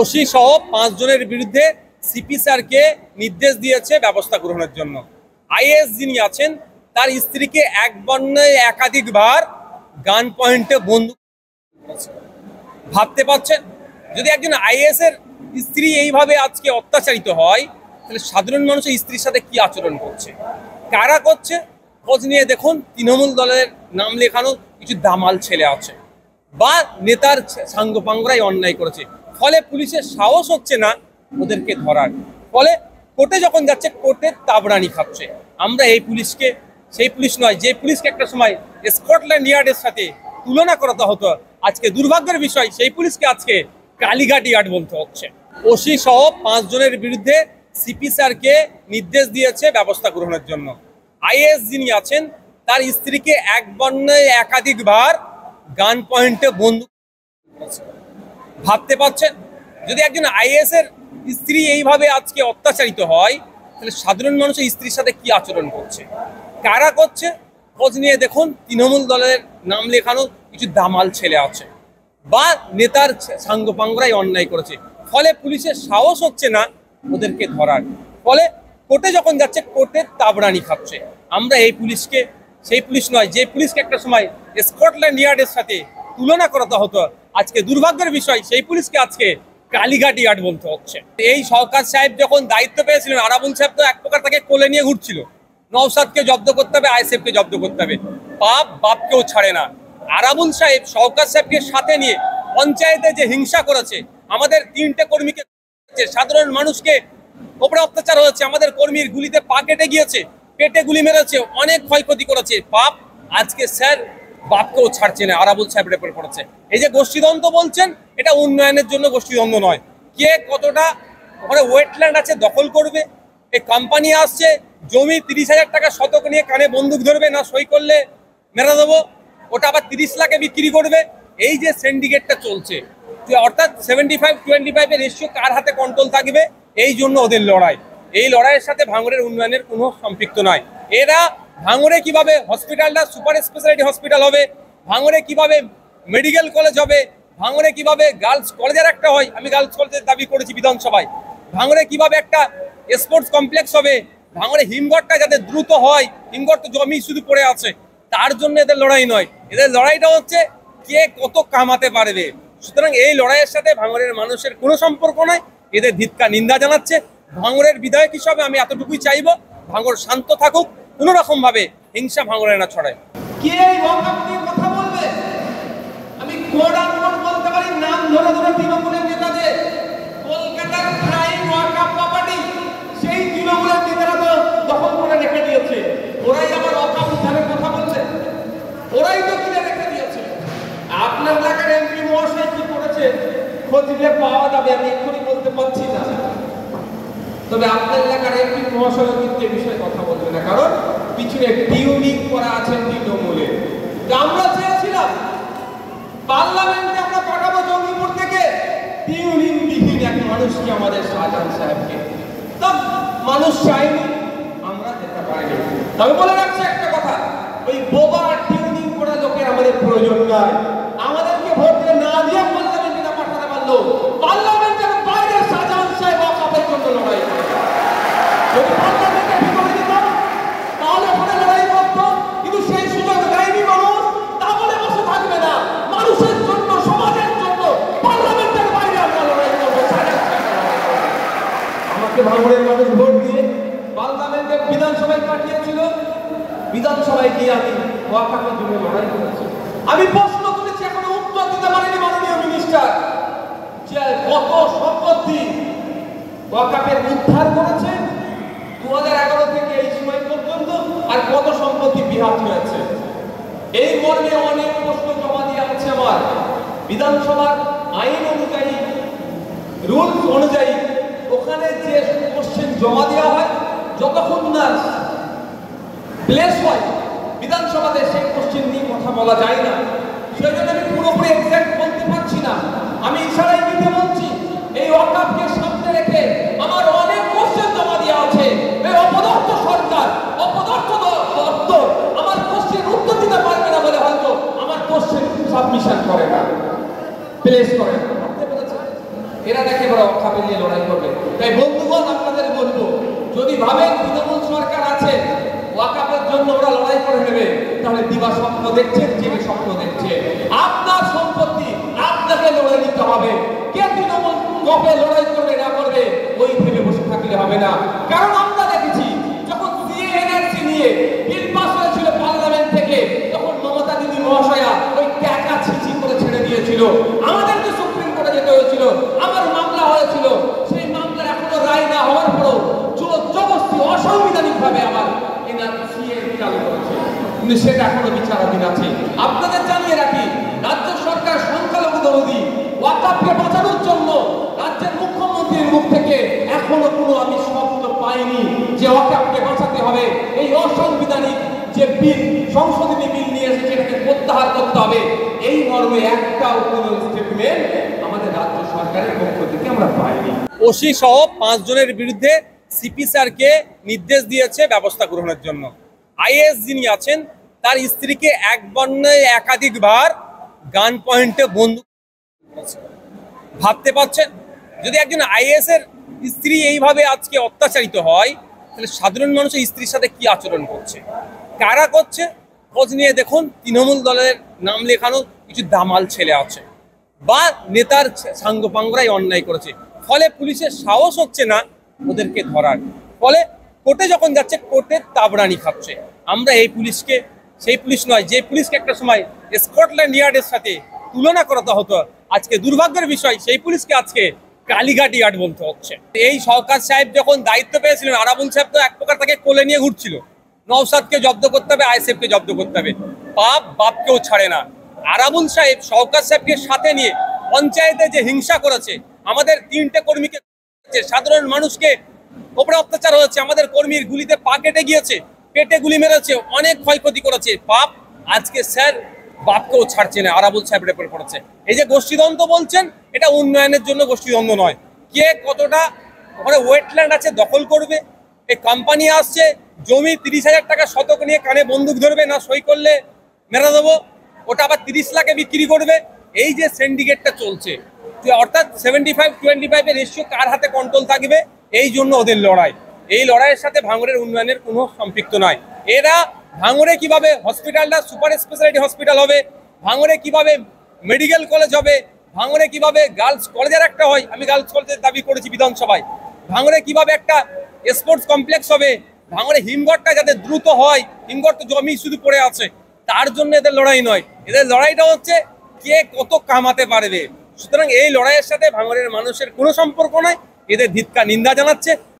OC সহ 5 জনের বিরুদ্ধে সিপি স্যারকে নির্দেশ দিয়েছে ব্যবস্থা গ্রহণের জন্য। আইএএস যিনি আছেন তার স্ত্রীকে এক বন্যায় একাধিকবার গান পয়েন্টে বন্দুক। ভাবতে পারছেন, যদি একজন আইএএস এর স্ত্রী এইভাবে আজকে অত্যাচারিত হয়, তাহলে সাধারণ মানুষের স্ত্রীর সাথে কি আচরণ করছে, কারা করছে, খোঁজ নিয়ে দেখুন। তৃণমূল দলের নাম লেখানো কিছু দামাল ছেলে আছে বা নেতার সাঙ্গপাঙ্গরাই অন্যায় করেছে, ফলে পুলিশের সাহস হচ্ছে না ওদেরকে ধরার। ফলে কোর্টে যখন যাচ্ছে কোর্টের তাবড়ানি খাচ্ছে। আমরা এই পুলিশকে সেই পুলিশ নয় যে পুলিশকে একটা সময় স্কটল্যান্ড ইয়ার্ডের সাথে তুলনা করাতে হতো, আজকে দুর্ভাগ্যের বিষয় সেই পুলিশকে আজকে কালীঘাট ইয়ার্ড বলতে হচ্ছে। ওসি সহ 5 জনের বিরুদ্ধে সিপি স্যারকে নির্দেশ দিয়েছে ব্যবস্থা গ্রহণের জন্য। আইএএস যিনি আছেন তার স্ত্রীকে এক বন্যায় একাধিকবার গান পয়েন্টে বন্দুক। ভাবতে পারছেন, যদি একজন আইএএস এর স্ত্রী এইভাবে আজকে অত্যাচারিত হয়, তাহলে সাধারণ মানুষের স্ত্রীর সাথে কি আচরণ করছে, কারা করছে, খোঁজ নিয়ে দেখুন। তৃণমূল দলের নাম লেখানো কিছু দামাল ছেলে আছে বা নেতার সাঙ্গপাঙ্গরাই অন্যায় করেছে, ফলে পুলিশের সাহস হচ্ছে না ওদেরকে ধরার। ফলে কোর্টে যখন যাচ্ছে কোর্টের তাবড়ানি খাচ্ছে। আমরা এই পুলিশকে সেই পুলিশ নয় যে পুলিশকে একটা সময় স্কটল্যান্ড ইয়ার্ডের সাথে তুলনা করাতে হতো, আজকে দুর্ভাগ্যের বিষয় সেই পুলিশকে আজকে কালীঘাট ইয়ার্ড বলতে হচ্ছে। এই সরকার সাহেব যখন দায়িত্ব পেয়েছিলেন, আরাবুল সাহেব তো এক প্রকার তাকে কোলে নিয়ে ঘুরছিল। নওশাদকে জব্দ করতে হবে, আইএসএফকে জব্দ করতে হবে, বাপকেও ছাড়ে না। আরাবুল সাহেব সরকার সাহেবকে সাথে নিয়ে পঞ্চায়েতে যে হিংসা করেছে, আমাদের 3টে কর্মীকে, সাধারণ মানুষকে ওপরে অত্যাচার হয়েছে, আমাদের কর্মীর গুলিতে পা কেটে গিয়েছে, পেটে গুলি মেরেছে, অনেক ক্ষয়ক্ষতি করেছে। আজকে স্যার বাপকেও ছাড়ছে না, আরাবুল সাহেবের উপর পড়েছে। এই যে গোষ্ঠীদ্বন্দ্ব বলছেন, এটা উন্নয়নের জন্য গোষ্ঠীদ্বন্দ্ব নয়। কে কতটা ওখানে ওয়েটল্যান্ড আছে দখল করবে, এই কোম্পানি আসছে জমি 30,000 টাকা শতক নিয়ে কানে বন্দুক ধরবে, না সই করলে মেরে দেবো, ওটা আবার 30 লাখে বিক্রি করবে। এই যে সিন্ডিকেটটা চলছে, অর্থাৎ 75-25 এর রেশিও কার হাতে কন্ট্রোল থাকবে, এই জন্য ওদের লড়াই। এই লড়াইয়ের সাথে ভাঙড়ের উন্নয়নের কোনো সম্পৃক্ত নয়। এরা ভাঙড়ে কিভাবে হসপিটালটা সুপার স্পেশালিটি হসপিটাল হবে, ভাঙড়ে কিভাবে মেডিকেল কলেজ হবে, ভাঙড়ে কিভাবে গার্লস কলেজের একটা হয়, আমি গার্লস কলেজের দাবি করেছি বিধানসভায়, ভাঙড়ে কিভাবে একটা স্পোর্টস কমপ্লেক্স হবে, ভাঙড়ে হিমঘরটা যাতে দ্রুত হয়, হিমঘর তো জমি শুধু পড়ে আছে, তার জন্য এদের লড়াই নয়। এদের লড়াইটা হচ্ছে কে কত কামাতে পারবে। সুতরাং এই লড়াইয়ের সাথে ভাঙড়ের মানুষের কোনো সম্পর্ক নাই, এদের ধিক্কার নিন্দা জানাচ্ছে। ভাঙড়ের বিধায়ক হিসাবে আমি এতটুকুই চাইবো, ভাঙড় শান্ত থাকুক, কোনো রকম ভাবে হিংসা ভাঙড়ে না ছড়ায়। কে এই ওয়াকআপ নিয়ে কথা বলবে? আমি কোড আনকোড বলতে পারি, নাম ধরে ধরে তৃণমূলের নেতাদের, কলকাতার প্রাইম ওয়াকআপ প্রপার্টি সেই তৃণমূলের নেতারা তো দখল করে রেখে দিয়েছে। ওরাই আবার ওয়াকআপ উদ্ধারের কথা বলছে, ওরাই তো কিনে রেখে দিয়েছে। আপনার এলাকার এমপি মহাশয় কি করেছে খোঁজ নিলে পাওয়া যাবে, আমি এক্ষুনি বলতে পারছি না। তবে আপনার এলাকার এমপি মহাশয় কিন্তু এ বিষয়ে কথা বলবে না, কারণ পিছনে টিউনিং করা আছে তৃণমূলে। আমরা চেয়েছিলাম পার্লামেন্টে আমরা পাঠাবো জঙ্গিপুর থেকে টিউনিং বিহীন এক মানুষকে, আমাদের শাহজাহান সাহেবকে, তো মানুষ চাইনি, আমরা যেতে পারিনি। তবে বলে রাখছি একটা কথা, ওই বোবা টিউনিং করা লোকের আমাদের প্রয়োজন নাই। আমাদেরকে ভোট না দিয়ে পার্লামেন্টে না পাঠাতে পারলো, পার্লামেন্টের বাইরে শাহজাহান সাহেব ওয়াকআপের জন্য লড়াই করে। যদি পার্লামেন্টে ভিতরে দিতাম তাহলে ওখানে লড়াই করতো, কিন্তু সেই সুযোগ দেয়নি মানুষ। তা বলে বসে থাকবে না, মানুষের জন্য, সমাজের জন্য পার্লামেন্টের বাইরে আমরা লড়াই করবো। আমাকে ভাঙড়ের মানুষ ভোট দিয়ে পার্লামেন্টের বিধানসভায় পাঠিয়েছিল, বিধানসভায় গিয়ে আমি ওয়াকআপের জন্য লড়াই করেছি। আমি প্রশ্ন তুলেছি, এখনো উত্তর দিতে পারেনি মাননীয় মিনিস্টার, যে কত সম্পত্তি ওয়াকআপের উদ্ধার করেছে 2011 থেকে এই সময় পর্যন্ত, আর কত সম্পত্তি বিহাত হয়েছে। এই মর্মে অনেক প্রশ্ন জমা দিয়ে আছে আমার। বিধানসভার আইন অনুযায়ী, রুলস অনুযায়ী ওখানে যে কোশ্চেন জমা দেওয়া হয়, যতক্ষণ না প্লেস হয় বিধানসভাতে, সেই কোশ্চেন নিয়ে কথা বলা যায় না। সেই জন্য আমি পুরোপুরি এক্সাক্ট বলতে পারছি না, আমি ইশারায় দিতে বলছি। এই ওয়াকআপকে সামনে রেখে আমার অনেক কোশ্চেন জমা দেওয়া আছে। এই অপদার্থ সরকার, অপদার্থ দপ্তর আমার কোশ্চেন উত্তর দিতে পারবে না বলে হয়তো আমার কোশ্চেন সাবমিশন করে না, প্লেস করে না। এরা একেবারে অখাপে নিয়ে লড়াই করবে। তাই বন্ধুগণ, আপনাদের বলবো, যদি ভাবেন তৃণমূল সরকার আছে ওয়াকাফের জন্য ওরা লড়াই করে নেবে, তাহলে দিবা স্বপ্ন দেখছেন, জেগে স্বপ্ন দেখছে। আপনার সম্পত্তি আপনাকে লড়াই নিতে হবে। কে তৃণমূল কবে লড়াই করবে না করবে ওই ভেবে বসে থাকলে হবে না। কারণ আমরা দেখেছি যখন সিএনআরসি নিয়ে বিল পাস হয়েছিল পার্লামেন্ট থেকে, তখন মমতা দিদি মহাশয়া ওই টাকা ছিচি করে ছেড়ে দিয়েছিল। আমাদেরকে সুপ্রিম কোর্টে যেতে হয়েছিল, আমার মামলা হয়েছিল, সেই মামলার এখনো রায় না হওয়ার পরও জোর জবরদস্তি অসাংবিধানিক ভাবে আমার চালু করেছে, কিন্তু সেটা এখনো বিচারাধীন আছে। আপনাদের জানিয়ে রাখি, রাজ্য সরকার সংখ্যালঘু দরদি ওয়াকাফকে বাঁচানোর জন্য রাজ্যের মুখ্যমন্ত্রীর মুখ থেকে এখনো কোনো আমি শব্দ পাইনি যে ওয়াকাফকে বাঁচাতে হবে। এই অসাংবিধানিক যে বিল, সংশোধনী বিল নিয়ে এসেছে, এটাকে প্রত্যাহার করতে হবে, এই মর্মে একটাও কোনো স্টেটমেন্ট আমাদের রাজ্য সরকারের পক্ষ থেকে আমরা পাইনি। ওসি সহ 5 জনের বিরুদ্ধে সিপি স্যারকে নির্দেশ দিয়েছে ব্যবস্থা গ্রহণের জন্য। আইএএস যিনি আছেন তার স্ত্রীকে এক বন্যায় একাধিকবার গান পয়েন্টে বন্দুক, ভাবতে পারছেন? যদি একজন আইএএস এর স্ত্রী এইভাবে আজকে অত্যাচারিত হয়, তাহলে সাধারণ মানুষের স্ত্রীর সাথে কি আচরণ করছে, কারা করছে? খোঁজ নিয়ে দেখুন, তৃণমূল দলের নাম লেখানো কিছু দামাল ছেলে আছে বা নেতার সাঙ্গপাঙ্গরাই অন্যায় করেছে। ফলে পুলিশের সাহস হচ্ছে না ওদেরকে ধরার। ফলে কোর্টে যখন যাচ্ছে, কোর্টের তাবড়ানি খাচ্ছে। আমরা এই পুলিশকে সেই পুলিশ নয় যে পুলিশকে একটা সময় স্কটল্যান্ড ইয়ার্ডের সাথে তুলনা করাতে হতো, আজকে দুর্ভাগ্যের বিষয় সেই পুলিশকে আজকে কালীঘাট ইয়ার্ড বলতে হচ্ছে। এই সরকার সাহেব যখন দায়িত্ব পেয়েছিলেন, আরাবুল সাহেব তো এক প্রকার তাকে কোলে নিয়ে ঘুরছিল। নওশাদকে জব্দ করতে হবে, আইএসএফকে জব্দ করতে হবে, বাপ বাপকেও ছাড়ে না। আরাবুল সাহেব সরকার সাহেবকে সাথে নিয়ে পঞ্চায়েতে যে হিংসা করেছে, আমাদের 3টে কর্মীকে, সাধারণ মানুষকে ওপরে অত্যাচার হয়েছে, আমাদের কর্মীর গুলিতে পা কেটে গিয়েছে, পেটে গুলি মেরেছে, অনেক ক্ষয়ক্ষতি করেছে বাপ। আজকে স্যার বাপকেও ছাড়ছে না, আরাবুল সাহেবের উপরে পড়েছে। এই যে গোষ্ঠীদ্বন্দ্ব বলছেন, এটা উন্নয়নের জন্য গোষ্ঠীদ্বন্দ্ব নয়। কে কতটা ওখানে ওয়েটল্যান্ড আছে দখল করবে, এই কোম্পানি আসছে জমি 30,000 টাকা শতক নিয়ে কানে বন্দুক ধরবে, না সই করলে মেরে দেবো, ওটা আবার 30 লাখে বিক্রি করবে। এই যে সিন্ডিকেটটা চলছে, অর্থাৎ 75-25 এর রেশিও কার হাতে কন্ট্রোল থাকবে, এই জন্য ওদের লড়াই। এই লড়াইয়ের সাথে ভাঙড়ের উন্নয়নের কোনো সম্পৃক্ত নয়। এরা ভাঙড়ে কিভাবে হসপিটালটা সুপার স্পেশালিটি হসপিটাল হবে, ভাঙড়ে কিভাবে মেডিকেল কলেজ হবে, ভাঙড়ে কিভাবে গার্লস কলেজের একটা হয়, আমি গার্লস কলেজের দাবি করেছি বিধানসভায়, ভাঙড়ে কিভাবে একটা স্পোর্টস কমপ্লেক্স হবে, ভাঙড়ে হিমঘরটা যাতে দ্রুত হয়, হিমঘর তো জমি শুধু পড়ে আছে, তার জন্য এদের লড়াই নয়। এদের লড়াইটা হচ্ছে কে কত কামাতে পারবে। সুতরাং এই লড়াইয়ের সাথে ভাঙড়ের মানুষের কোনো সম্পর্ক নয়। এদের ধিক্কার নিন্দা জানাচ্ছে।